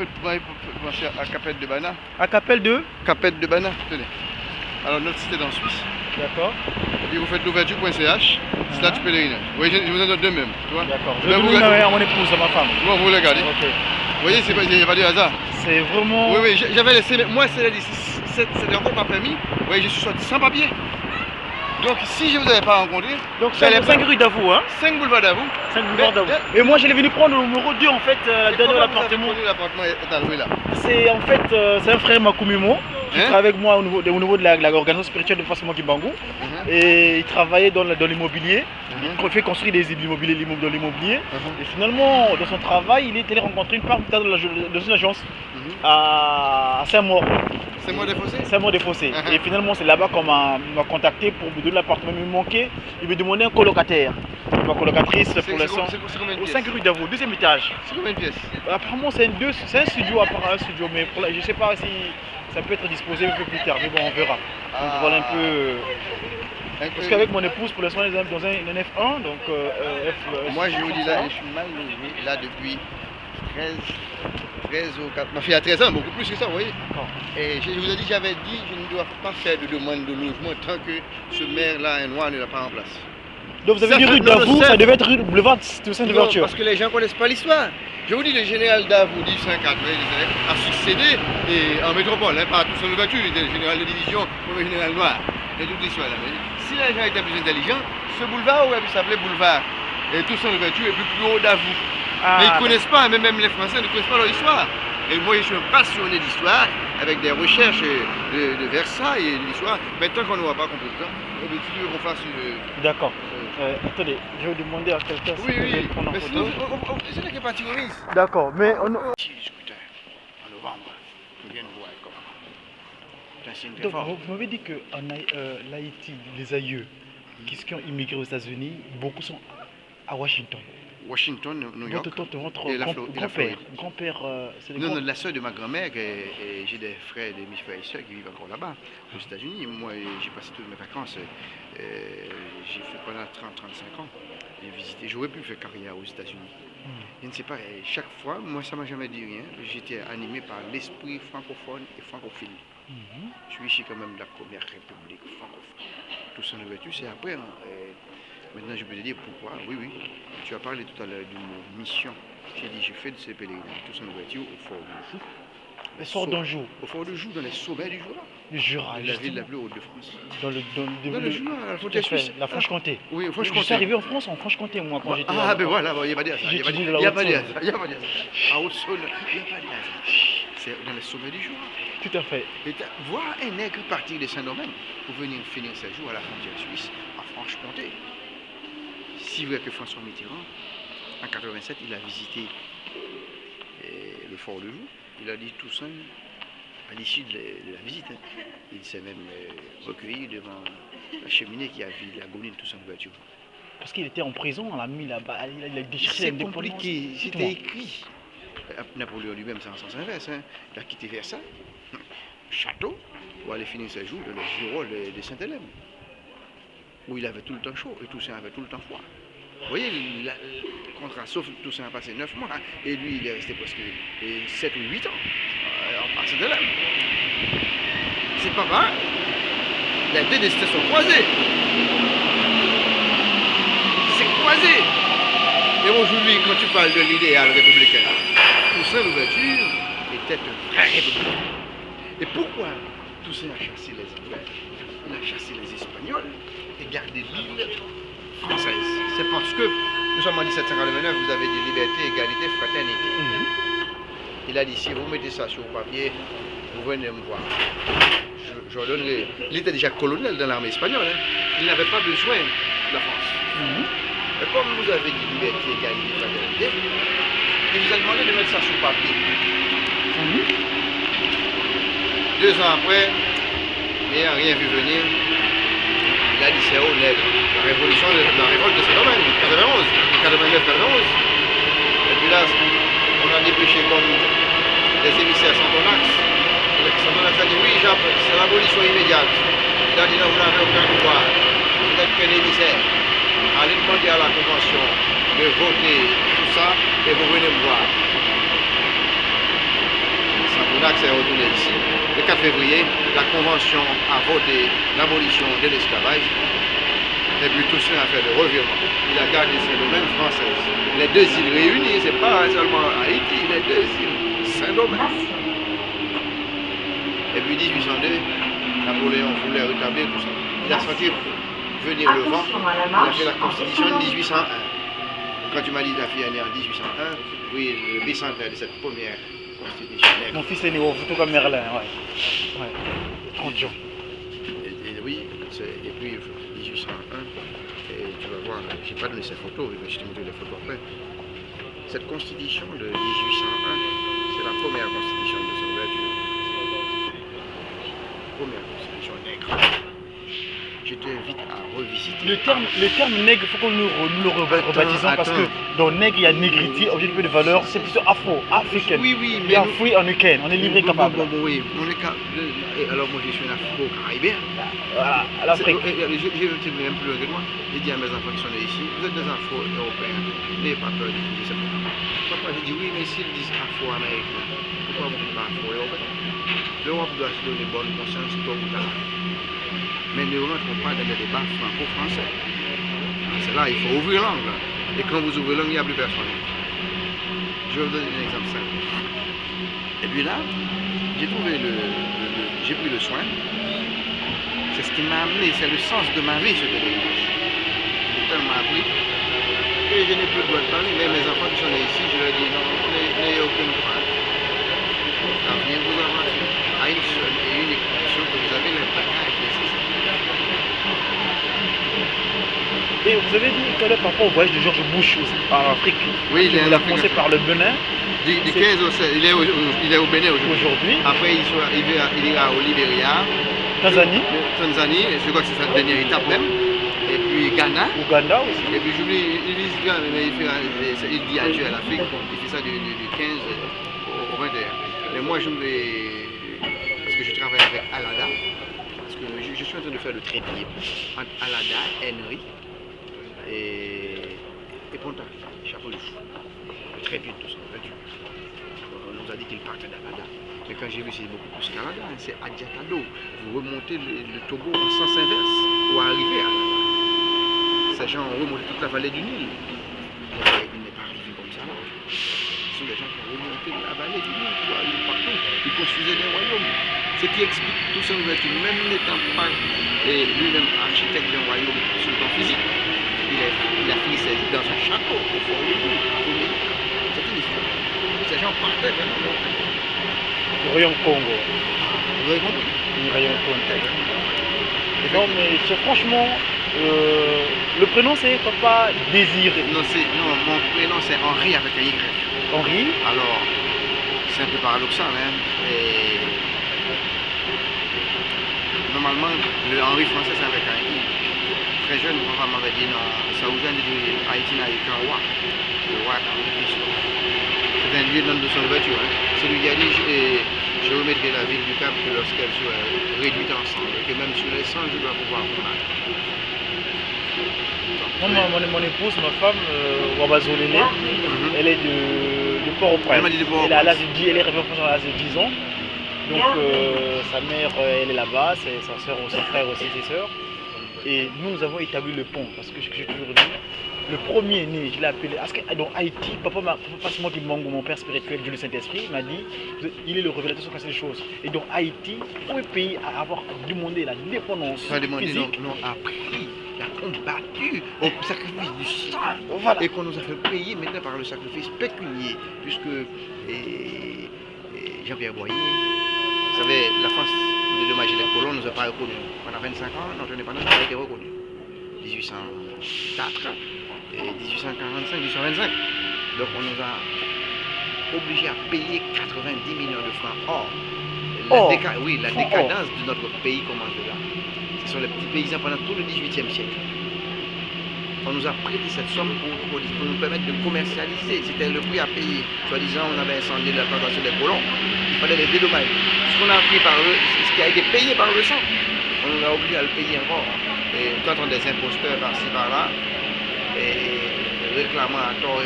pouvez penser à Capelle de Bana. À Capelle de. Capelle de Bana, tenez. Alors notre site est en Suisse. D'accord. Et vous faites l'ouverture.ch, slash pèlerinage. Vous voyez, je vous en donne deux même. D'accord. Je donne à mon épouse, à ma femme. Bon, vous regardez. Ok. Vous voyez, il n'y a pas de hasard. C'est vraiment. Oui, j'avais laissé. Moi, c'est encore pas permis. Vous voyez, je suis sorti sans papier. Donc, si je ne vous avais pas rencontré. Donc, c'est 5 rue d'Avou, hein 5 boulevards d'Avou. 5 boulevards d'Avou. Et moi, j'allais venu prendre le numéro 2 en fait, dernier l'appartement. L'appartement est alloué là. C'est en fait, c'est un frère Makumimo qui travaille avec moi au niveau de l'organisation spirituelle de Fassimo Kimbangu. Et il travaillait dans l'immobilier. Il fait construire des immobiliers dans l'immobilier. Et finalement, dans son travail, il est allé rencontrer une femme dans une agence à Saint-Maur. Saint-Maur-des-Fossés. Saint-Maur-des-Fossés. Et finalement, c'est là-bas qu'on m'a contacté pour me donner l'appartement. Il me manquait, il me demandait un colocataire. Ma colocatrice pour l'instant. Au 5 rue d'Avou, deuxième étage. C'est combien de pièces? Apparemment, c'est un studio, mais je ne sais pas si ça peut être disposé un peu plus tard. Mais bon, on verra. Donc voilà un peu. Parce qu'avec mon épouse, pour l'instant, on est dans un F1, donc moi, je vous dis là, je suis mal logé là depuis 13 ou 4. Ma fille a 13 ans, beaucoup plus que ça, vous voyez. Et je vous ai dit, j'avais dit, je ne dois pas faire de demande de logement tant que ce maire-là, un noir, ne l'a pas en place. Donc vous avez dit rue d'Avou, ça devait être rue boulevard de Sainte-Ouverture. Parce que les gens ne connaissent pas l'histoire. Je vous dis, le général Davout, 1804, a succédé et en métropole, hein, pas tout son ouverture, il était le général de division, le général noir. Et toute l'histoire là. Si les gens étaient plus intelligents, ce boulevard aurait pu s'appeler boulevard. Et tout son ouverture est plus haut d'Avou. Mais ils ne connaissent pas, même les Français ne connaissent pas leur histoire. Et moi, je suis un passionné d'histoire, avec des recherches de Versailles et de l'histoire. Mais tant qu'on n'aura pas compris ça, tu veux qu'on fasse une. D'accord. Attendez, je vais demander à quelqu'un si vous peut prendre en photo. C'est là qui est parti au ministre. D'accord, mais on. Si les scrutins, en novembre, nous viennent voir comment. Donc, vous m'avez dit qu'en Haïti, les aïeux qui ont immigré aux États-Unis, beaucoup sont à Washington. Washington, New York. Votre grand-père, c'est Non, la soeur de ma grand-mère, et j'ai des frères, des frères et soeurs qui vivent encore là-bas, aux États-Unis. Moi, j'ai passé toutes mes vacances, j'ai fait pendant 30-35 ans. J'ai visité, j'aurais pu faire carrière aux États-Unis. Je ne sais pas, chaque fois, moi, ça ne m'a jamais dit rien. J'étais animé par l'esprit francophone et francophile. Je suis ici quand même de la première république francophone. Tout ça, c'est après. Hein, maintenant, je peux te dire pourquoi. Oui, tu as parlé tout à l'heure du mot mission. J'ai dit, j'ai fait de ces pèlerinages, tout ça, au fort de Joux. Le fort d'Anjou. Au fort de Joux, dans les sommets du Jura. Le Jura, la ville la plus haute de France. Dans le Jura, la frontière suisse. La Franche-Comté. Oui, Franche-Comté. Je suis arrivé en France, en Franche-Comté, moi, quand j'étais là. Ah, ben voilà, il n'y a pas de hasard. Il n'y a pas de hasard. À Haute-Saône, il n'y a pas de hasard. C'est dans les sommets du Jura. Tout à fait. Et voir un nègre partir de Saint-Domingue pour venir finir ses jours à la frontière suisse, à Franche-Comté. Si vrai que François Mitterrand, en 87, il a visité le fort de Joux. Il a dit tout ça à l'issue de la visite. Hein. Il s'est même recueilli devant la cheminée qui a vu l'agonie de tout ça en voiture. Parce qu'il était en prison, on l'a mis là-bas, il a déchiré. C'est compliqué, c'était écrit. Napoléon lui-même, c'est en sens inverse. Hein. Il a quitté Versailles, château, pour aller finir ses jours dans le Giraud de Sainte-Hélène, où il avait tout le temps chaud et Toussaint avait tout le temps froid. Vous voyez, le contrat, sauf Toussaint a passé 9 mois, hein, et lui, il est resté presque 7 ou 8 ans à Sainte-Hélène. C'est pas vrai. Les deux destins sont croisés. C'est croisé. Et aujourd'hui, quand tu parles de l'idéal républicain, Toussaint Louverture était un vrai républicain. Et pourquoi Toussaint a chassé les Anglais, il a chassé les Espagnols et gardé l'île française? C'est parce que nous sommes en 1789, vous avez dit liberté, égalité, fraternité. Il a dit, si vous mettez ça sur papier, vous venez me voir. Je donne il était déjà colonel dans l'armée espagnole, hein. Il n'avait pas besoin de la France. Et comme vous avez dit liberté, égalité, fraternité, il vous a demandé de mettre ça sur papier. 2 ans après, n'ayant rien vu venir, il a dit c'est honnête. La révolte de Saint-Domingue, 91, 89-91. Et puis là, on a dépêché comme des émissaires Santonax. Santonax a dit oui, c'est l'abolition immédiate. Il a dit non, vous n'avez aucun pouvoir. Vous n'êtes qu'un émissaire. Allez demander à la Convention de voter tout ça et vous venez me voir. Bondac s'est retourné ici. Le 4 février, la Convention a voté l'abolition de l'esclavage. Et puis Toussaint a fait le revirement. Il a gardé ses domaines françaises. Les deux îles réunies, c'est pas seulement Haïti, les deux îles, Saint-Domingue. Et puis 1802, Napoléon voulait rétablir tout ça. Il a senti venir le vent. Il a fait la Constitution de 1801. Quand tu m'as dit que ta fille est née en 1801, oui, le bicentenaire de cette première Constitution. Mon fils est né au photo comme Merlin, ouais. 30 jours. Et oui, et puis 1801, et tu vas voir, je n'ai pas donné ces photos, mais je t'ai montré les photos après. Cette constitution de 1801, c'est la première constitution de Sauveture. Première constitution nègre. Je t'invite à revisiter. Le terme nègre, il faut qu'on nous le rebaptisons parce que dans nègre, il y a négrité, objet de valeur, c'est plutôt africain. Oui, oui, mais free américaine, on est libre et capable. Oui, on est capable. Alors moi je suis un afro-caribéen. Voilà, à l'Afrique. J'ai même plus loin que moi. J'ai dit à mes enfants qui sont nés ici, vous êtes des afro-européens, n'ayez pas peur d'utiliser ça. Papa, j'ai dit oui, mais s'ils disent afro-américain, pourquoi vous ne dites pas afro-européen? L'Europe doit se donner bonne conscience tôt ou tard. Mais ne rentrons pas dans les débats franco-français. C'est là, il faut ouvrir l'angle. Et quand vous ouvrez l'angle, il n'y a plus personne. Je vais vous donner un exemple simple. Et puis là, j'ai pris le soin. C'est ce qui m'a amené, c'est le sens de ma vie, ce que j'ai tellement appris. Et je n'ai plus le droit de parler, mais mes enfants qui sont nés ici, je leur dis non, n'ayez aucune crainte. L'avenir vous appartient à une seule et unique condition que vous avez l'impact nécessaire. Et vous avez dit tout à l'heure par rapport au voyage de George Bush en Afrique. Oui, il a commencé par le Benin. Du 15 au 16, il est au Bénin aujourd'hui. Après, il ira au Libéria. Tanzanie. Tanzanie, je crois que c'est sa dernière étape même. Et puis Ghana. Ouganda aussi. Et puis j'oublie, il visitera, mais il dit adieu à l'Afrique. Il fait ça du 15 au 21. Mais moi, parce que je travaille avec Alada. Parce que je suis en train de faire le trépied entre Alada, Henry et Ponta, chapeau du fou. Très vite tout ça. On nous a dit qu'il partait d'Alada. Mais quand j'ai vu, c'est beaucoup plus qu'Alada, c'est Adjatado. Vous remontez le Togo en sens inverse pour arriver à Alada. Ces gens ont remonté toute la vallée du Nil. Il n'est pas arrivé comme ça. Ce sont des gens qui ont remonté la vallée du Nil pour aller partout. Ils construisaient des royaumes. Ce qui explique tout ça, même n'étant pas lui-même architecte d'un royaume sur le plan physique. Il a fini ses vies dans un château au fond du Nil. C'est une histoire. Ces gens partaient vraiment. Le royaume Congo. Vous avez compris? Le royaume Congo. Non, mais franchement, le prénom c'est Papa Désiré. Non, mon prénom c'est Henri avec un Y. Henri. Alors, c'est un peu paradoxal, hein. Et normalement, le Henri français c'est avec un I. Très jeune, mon papa m'avait dit non, ça vous vient de Haïti n'a eu qu'un roi. Le roi Henri Christ. C'est un lieutenant de son voiture. Hein. C'est lui qui a dit je remettrai la ville du Cap que lorsqu'elle soit réduite ensemble. Et que même sur les 100, je dois pouvoir combattre. Mon épouse, ma femme, Wabazolele, elle est de Port-au-Prince. Elle est à l'âge de 10, elle est arrivée à l'âge de 10 ans. Donc sa mère, elle est là-bas, sa soeur, son frère aussi, ses sœurs. Et nous avons établi le pont, parce que j'ai toujours dit, le premier né, je l'ai appelé, parce que dans Haïti, papa c'est moi qui mangue mon père spirituel, Dieu le Saint-Esprit, m'a dit, il est le révélateur sur ces choses. Et dans Haïti, pour un pays à avoir demandé la dépendance physique, non, appris, il a combattu au sacrifice du sang, voilà. Et qu'on nous a fait payer maintenant par le sacrifice pécunier, puisque Jean-Pierre Boyer, vous savez, la France, pour dédommager les colons, ne nous a pas reconnus. Pendant 25 ans, notre indépendance n'a pas été reconnue. 1804 et 1845, 1825. Donc on nous a obligés à payer 90 millions de francs. Or, la décadence de notre pays commence de là. Ce sont les petits paysans pendant tout le 18e siècle. On nous a prêté cette somme pour nous permettre de commercialiser. C'était le prix à payer. Soi-disant, on avait incendié la plantation des colons. Il fallait les dédommager. Ce qu'on a pris ce qui a été payé par le sang, on nous a obligé à le payer encore. Et quand on a des imposteurs par-ci par-là, et réclamant à tort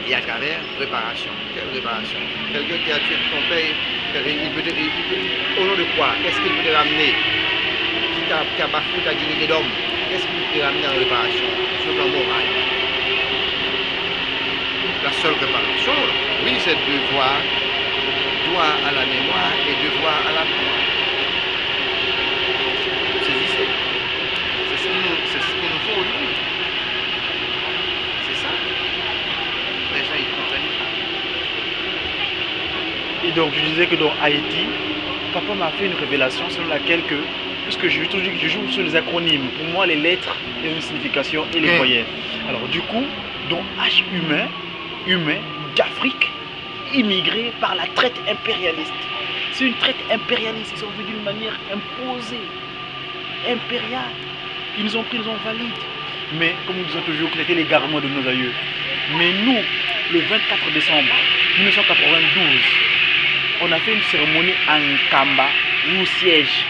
et à travers réparation. Quelle réparation? Quelqu'un qui a tué ton père, au nom de quoi? Qu'est-ce qu'il peut te ramener? Qui a bafoué ta dignité d'homme, qu'est-ce qu'il peut te ramener en réparation sur le plan moral? La seule réparation, oui, c'est devoir, droit à la mémoire et devoir à la mémoire. Saisissez. C'est ce qu'il nous faut aujourd'hui. C'est ça. Les gens, ils comprennent pas. Et donc, je disais que dans Haïti, papa m'a fait une révélation selon laquelle que, puisque je joue sur les acronymes, pour moi, les lettres ont une signification et les voyelles. Alors, du coup, dans H humain d'Afrique, immigré par la traite impérialiste. C'est une traite impérialiste, ils sont venus d'une manière imposée, impériale. Ils nous ont pris, ils nous ont validés. Mais, comme nous disons toujours, c'était les garnements de nos aïeux. Mais nous, le 24 décembre 1992, on a fait une cérémonie en Kamba, où siège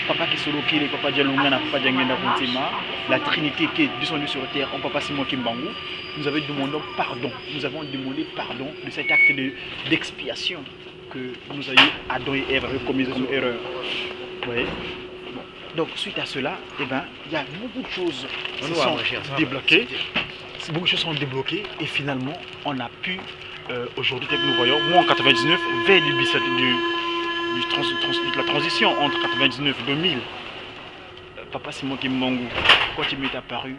Papa Kisoloki, Papa Djalungana, Papa Djangenda Kuntima, la Trinité qui est descendue sur terre, on Papa Simon Kimbangu. Nous avons demandé pardon. Nous avons demandé pardon de cet acte d'expiation que nous avions Adam et Ève avaient commis une erreur. Oui. Donc suite à cela, eh ben, il y a beaucoup de choses qui sont débloquées. Beaucoup de choses sont débloquées et finalement on a pu aujourd'hui, tel que nous voyons, moi en 99, vers la transition entre 99 et 2000, Papa Simon Kimbangu, quand il m'est apparu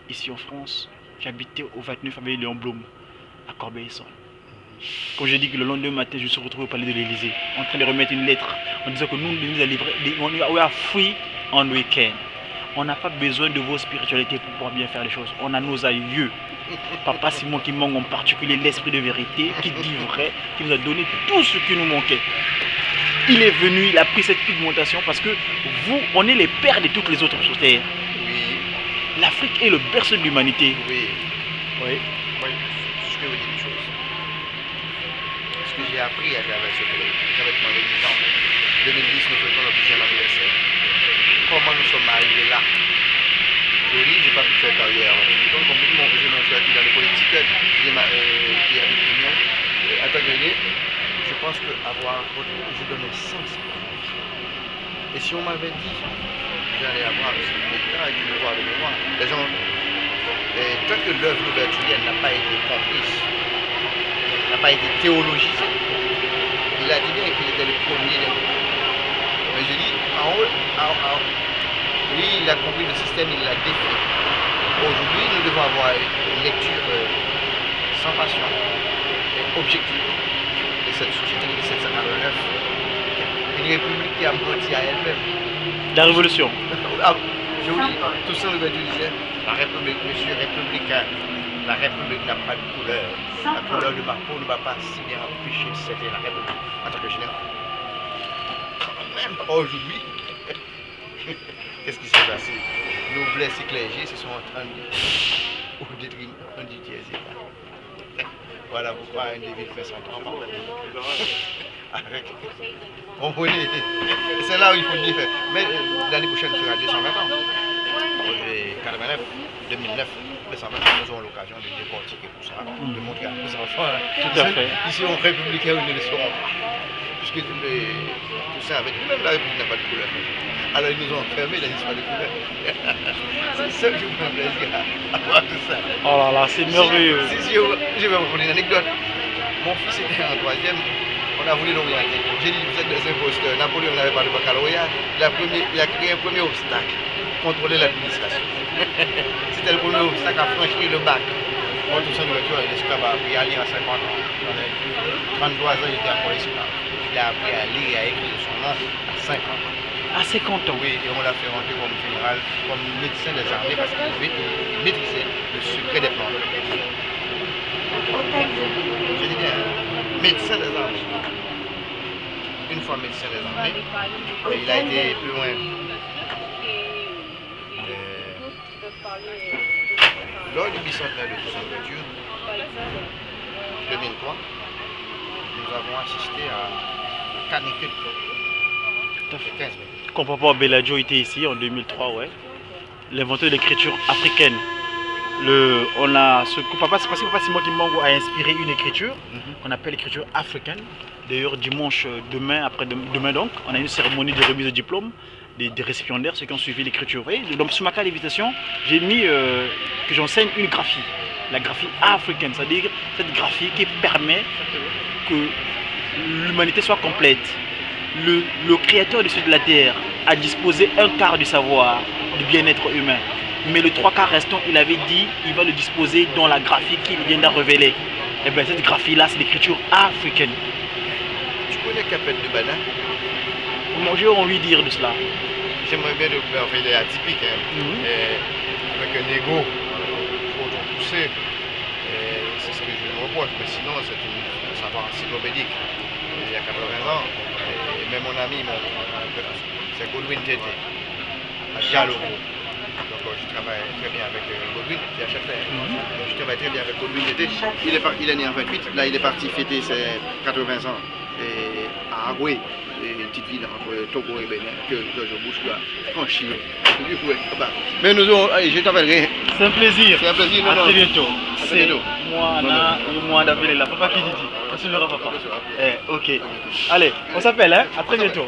ici en France, j'habitais au 29 avec Léon Blum, à Corbeil-Essonnes. Quand j'ai dit que le lendemain matin, je me suis retrouvé au palais de l'Élysée, en train de remettre une lettre, en disant que nous a livré, on a fui en week-end. On n'a pas besoin de vos spiritualités pour pouvoir bien faire les choses. On a nos aïeux. Papa Simon Kimbangu en particulier, l'esprit de vérité, qui dit vrai, qui nous a donné tout ce qui nous manquait. Il est venu, il a pris cette pigmentation parce que vous, on est les pères de toutes les autres sur terre. Oui. L'Afrique est le berceau de l'humanité. Oui. Oui. Oui. Je peux vous dire une chose. Ce que j'ai appris à travers ce collègue, j'avais demandé 10 ans. 2010, nous fêtons notre 10e anniversaire. Comment nous sommes arrivés là? Je dis, je n'ai pas pu faire carrière. Donc, comme beaucoup de gens qui dans les politiques, qui habitent l'Union, à Tagayé, je pense qu'avoir un vote, je donnais sens à ma vie. Et si on m'avait dit, j'allais avoir ce résultat et le devoir de mémoire, les gens, tant que l'œuvre d'ouverture n'a pas été comprise, n'a pas été théologisée, il a dit bien qu'il était le premier des mots. Mais je dis, oui, il a compris le système, il l'a défini. Aujourd'hui, nous devons avoir une lecture sans passion et objective de cette société de 1789. Une république qui a menti à elle-même. La révolution. Je vous dis, Toussaint Louverture disait, la république, monsieur républicain, la république n'a pas de couleur. La couleur de ma peau ne va pas si bien empêcher de c'était la république en tant que général. Même aujourd'hui, qu'est-ce qui s'est passé? Noblesse et clergé se sont entendus au détriment du tiers état. Voilà pourquoi un David fait son temps. Avec. Comprenez? C'est là où il faut le dire. Mais l'année prochaine sera 220 ans. 89, 2009, 220 ans, nous aurons l'occasion de décortiquer tout ça, de montrer à nos enfants. Tout à fait. Ils seront républicains ou ne le seront pas. Puisque tout ça, avec même la République n'a pas de couleur. Alors ils nous ont fermé la liste de couleur. C'est ça que je me fais plaisir à voir tout ça. Oh là là, c'est merveilleux. Si, je vais vous raconter une anecdote. Mon fils était en troisième, on a voulu l'orienter. J'ai dit, vous êtes des imposteurs. Napoléon n'avait pas de baccalauréat. Il a créé un premier obstacle, contrôler l'administration. C'était le premier obstacle à franchir le bac. Moi, tout ça, l'esclave a appris à lire à 50 ans. 33 ans, il était encore esclave. Il a appris à lire et à écrire son nom à 50 ans. À 50 ans? Oui, et on l'a fait rentrer comme général, comme médecin des armées parce qu'il maîtrisait le secret des plantes. Je dis bien, médecin des armées. Une fois médecin des armées, il a été plus loin. Lors du bicentenaire de Toussaint Louverture, 2003, nous avons assisté à la canicule. Tout à fait. 15 minutes. Quand Papa Belladiou était ici en 2003, ouais. L'inventeur de l'écriture africaine. On a ce que papa, c'est parce que Papa Simon Kimbangu a inspiré une écriture qu'on appelle l'écriture africaine. D'ailleurs, dimanche, demain donc, on a une cérémonie de remise de diplôme des récipiendaires, ceux qui ont suivi l'écriture. Donc sur ma carte d'invitation, j'ai mis que j'enseigne une graphie, la graphie africaine, c'est-à-dire cette graphie qui permet que l'humanité soit complète. Le créateur du sud de la terre a disposé un quart du savoir du bien-être humain. Mais le 3/4 restant, il avait dit il va le disposer dans la graphie qu'il vient de révéler. Et bien cette graphie-là, c'est l'écriture africaine. Tu connais Capet de Bana? J'ai envie de dire de cela. J'aimerais bien faire une idée atypique, avec un ego trop poussé. C'est ce que je me reproche, mais sinon c'est un savoir encyclopédique. Il y a 80 ans, et même mon ami, c'est Godwin Tété, à Dialogo. Donc je travaille très bien avec Godwin, qui est HFR. Donc je travaille très bien avec Godwin Tété. Il est né en 28, là il est parti fêter ses 80 ans à Agoué, une petite ville entre Togo et Bénin, que je bouge là, franchir. Mais nous allons, je t'appellerai. C'est un plaisir. C'est un plaisir. À très bientôt. C'est moi, David, la papa qui dit. On se verra, papa. Ok. Allez, on s'appelle, hein. À très bientôt.